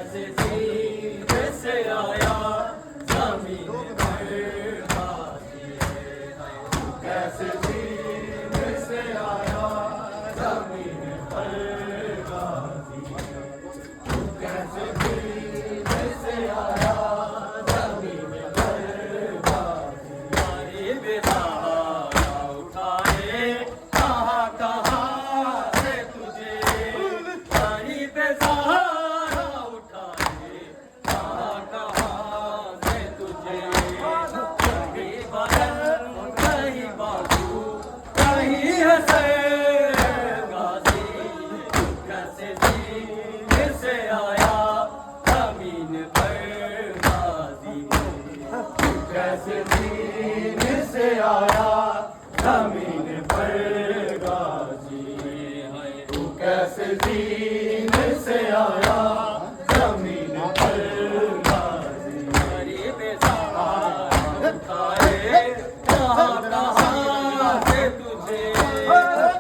कैसे सीने से आया जमीन पर गाजी है। कैसे सीने से आया जमीन पर गाजी है। कैसे सीने से आया जमीन पर गाजी। हमारी बेसहारा उठाए कहाँ कहाँ से तुझे। हमारी बेसहारा उठाए कहाँ कहाँ से तुझे। कहीं बदन कहीं बाजू कहीं हंसे गाजी। कैसे सीने से आया जमीन पर गाजी। कैसे सीने से आया जमीन पर गाजी है। तू कैसे सीने से आया जमीन पर गाजी। गरीब सहारा उठाए कहाँ कहाँ से तुझे।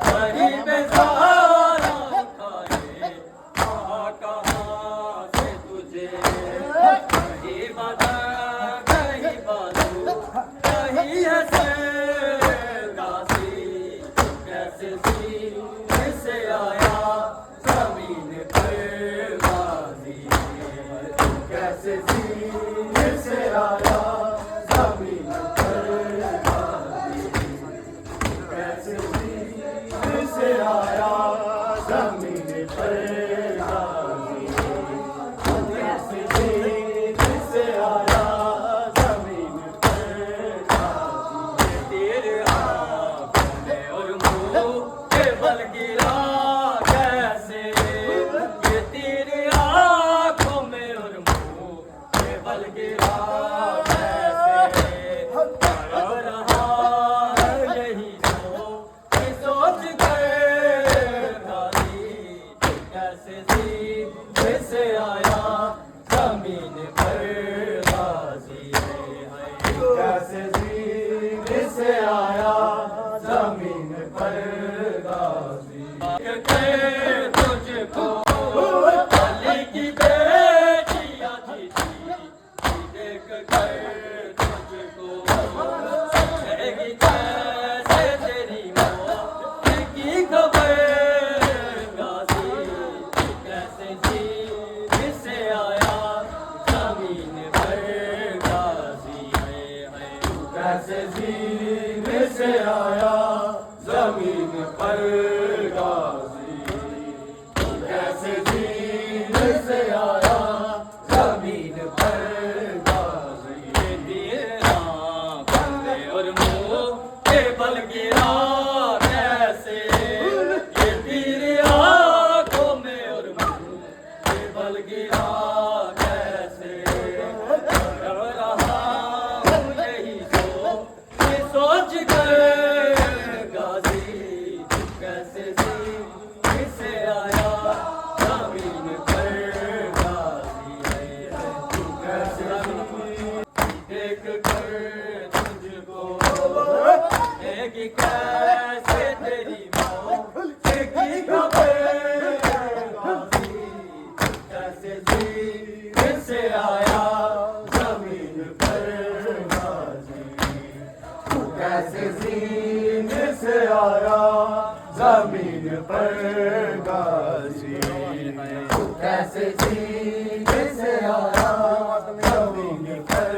गरीब सहारा उठाए कहाँ कहाँ से तुझे। कहीं बदन कहीं बाजू कहीं हंसे गाजी। कैसे सीने से आया जमीन पर गाजी। कैसे सीने से आया जमीन पर गाजी। कैसे सीने से आया जमीन पर गाजी। कैसे सीने से आया जमीन पर गाजी। तेरे आँखों में और मुँह के बल गिरा कैसे। ये तेरे आँखों में और मुँह के बल गिरा कैसे। कर रहा है यही सोच कर गाजी। कैसे सीने से आया जमीन पर गाजी है। कैसे सीने से आया जमीन पर गाजी। तुझको अली की बेटियां थी देख कर तुझको समझेगी कैसे तेरी मौत की खबर गाजी। कैसे सीने से आया जमीन पर गाजी है। कैसे सीने से आया जमीन पर गाजी। कैसे सीने से आया जमीन पर गाजी। तेरा बंदे और मुँह के बल गिरा कैसे। ये तेरी आँखों में और मुँह के बल गिरा कैसे। कर रहा हूँ यही सोच कर गाजी। कैसे सीने से आया जमीन पर गाजी है। कैसे देख कर तुझको देगी कैसे तेरी मौत की खबर गाजी। कैसे सीने से आया जमीन पर गाजी। कैसे सीने से आया जमीन पर गाजी। कैसे सीने से आया जमीन पर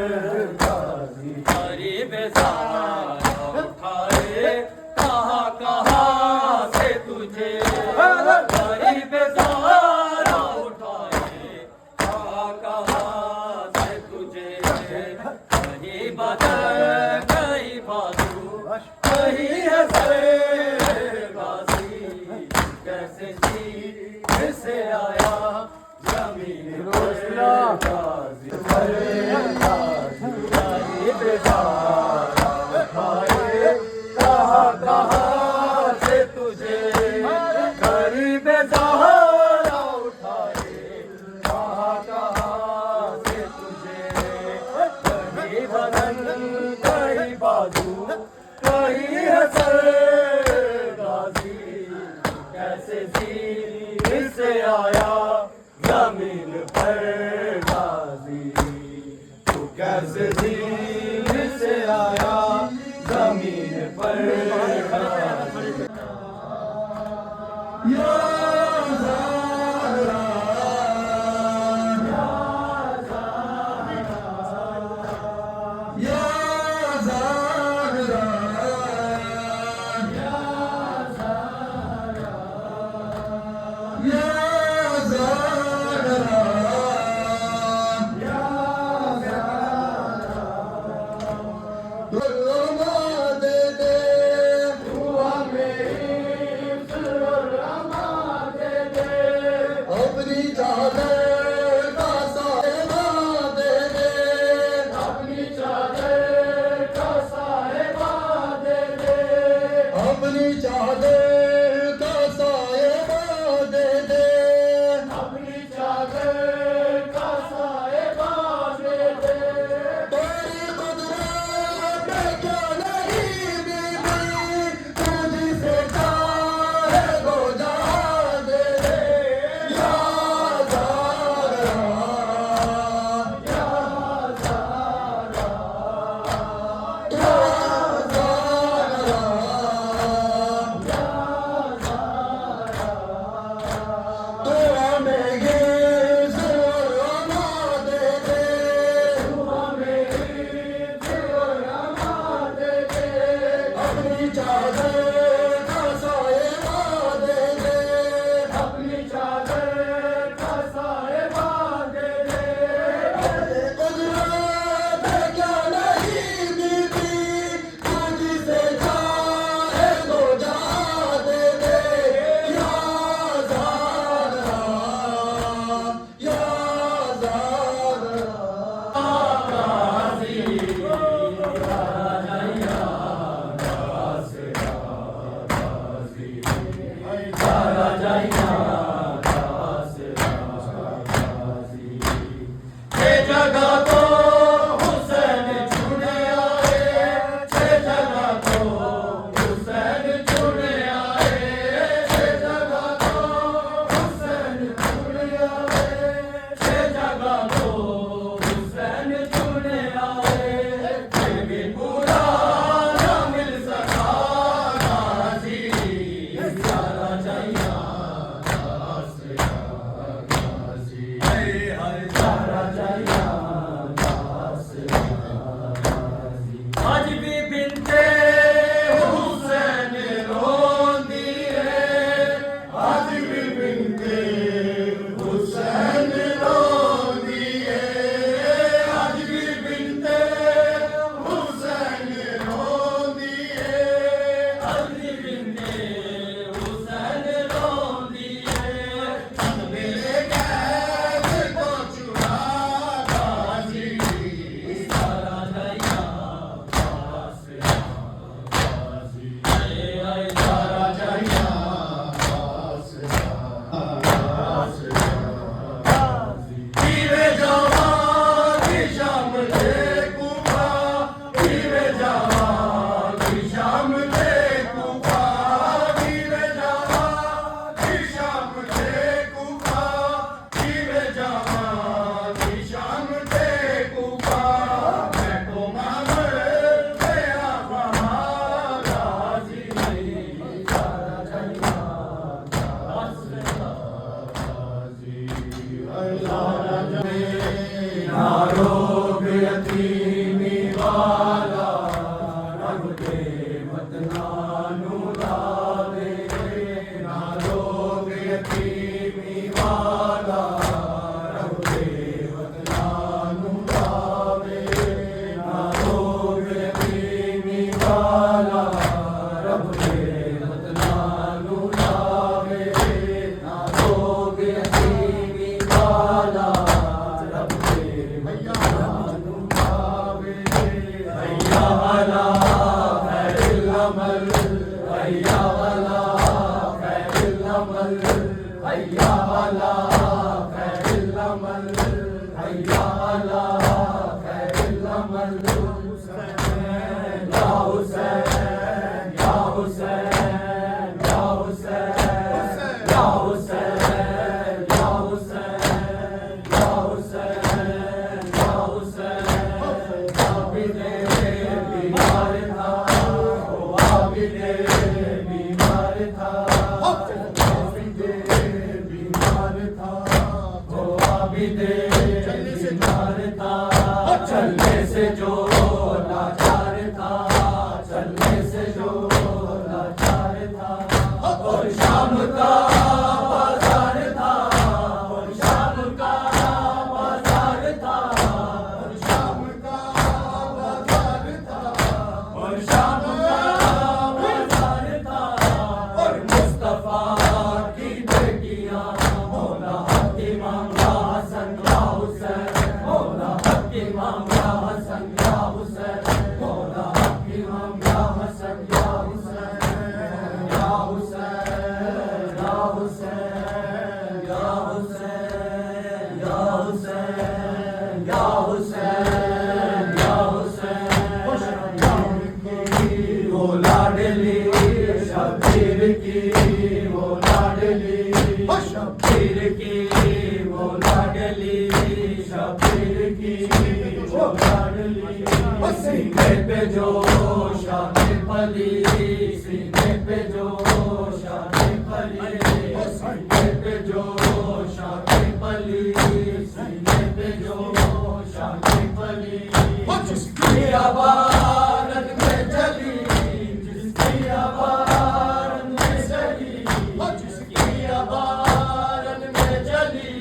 गाजी। गरीब सहारा उठाए कहाँ कहाँ से तुझे। गरीब सहारा उठाए कहाँ कहाँ से तुझे। कहीं बदन कहीं बाजू कहीं हंसे गाजी। कैसे सीने से आया जमीन पर गाजी। गरीब सहारा उठाए कहाँ कहाँ से तुझे। गरीब सहारा उठाए कहाँ कहाँ से तुझे। कहीं बदन कहीं बाजू कहीं हंसे गाजी। कैसे सीने से आया जमीन पर बरस झील से आया जमीन पर या ज़ाहरा, या ज़ाहरा, या ज़ाहरा, रमा दे दे तू हमें, रमा दे दे अपनी चादर का साया दे दे, अपनी चादर का साया दे दे, अपनी चादर का साया दे दे, अपनी चादर का साया दे दे। तेरी कुदरत क्या नहीं बीती, तुझसे चाहे तो जहाँ दे दे। या ज़ाहरा, या ज़ाहरा, या ज़ाहरा, या ज़ाहरा, तू हमें ये ज़ुल्मा दे दे, तू हमें ये ज़ुल्मा दे दे, अपनी चादर का साया दे दे, अपनी चादर का साया दे दे। तेरी कुदरत क्या नहीं बीती, तुझसे चाहे तो जहाँ दे दे। या ज़ाहरा, या ज़ाहरा, छह जगह तो हुसैन चुने आए, छह जगह तो हुसैन चुने आए, छह जगह तो हुसैन चुने आए, छह जगह तो हुसैन चुने आए। फिर भी पूरा न मिल सका गाजी, सारा चाहिए गाजी, हर सारा चाहिए गाजी। आज भी बिनते हुसैन रोंदी है, आज भी बिनते हुसैन रोंदी है, आज भी बिनते हुसैन रोंदी है, आज भी बिनते हुसैन रोंदी है। मेरे कैद को चुरा गाजी, सारा चाहिए गाजी, सारा चाहिए पीरे जवान की शाम दे कूफा, पीरे जवान की शाम दे कूफा, पीरे जवान की शाम दे कूफा, पीरे जवान की शाम दे कूफा। मैं तो मामर गया वहाँ गाजी, सारा चाहिए ना रोग यतीमी वाला, रब दे मतनानू लावे, ना रोग यतीमी वाला, रब दे मतनानू लावे, ना रोग यतीमी वाला, रब दे मतनानू लावे, ना रोग यतीमी वाला, रब दे मतनानू लावे। भैया वाला खैरुल अमल, भैया वाला खैरुल अमल, भैया वाला खैरुल अमल, भैया वाला खैरुल अमल। या हुसैन, या हुसैन, या हुसैन, या हुसैन, या हुसैन, या हुसैन, या हुसैन, चलने से बीमार था, चलने से जो लाचार था, चलने से जो लाचार था। और शाम का बाजार था, और शाम का बाजार था, और शाम का बाजार था, और शाम का बाजार था। और मुस्तफा की बेटियां मौला हकीम या हसन या हुसैन, मौला हकीम या हसन या हुसैन, मौला हकीम या हसन या हुसैन, या हुसैन, या हुसैन, या हुसैन, या हुसैन, या हुसैन, या हुसैन। वो लाडली शबीर की, वो लाडली शबीर की, वो लाडली शबीर की, वो लाडली। सीने पे जो शादी पली, सीने पे जो शादी पली, सीने पे जो शादी पली, सीने पे जो शादी पली। जिसकी आवाज़ में चली, जिसकी आवाज़ में चली, जिसकी आवाज़ में चली,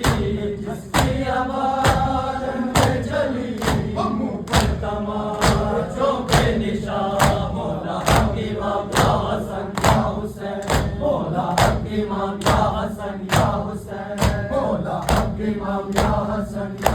जिसकी आवाज़ में चली। मुँह पर तमाचों के निशान, मौला हकीम या हसन या हुसैन, मौला हकीम या हसन या हुसैन, मौला हकीम या हसन।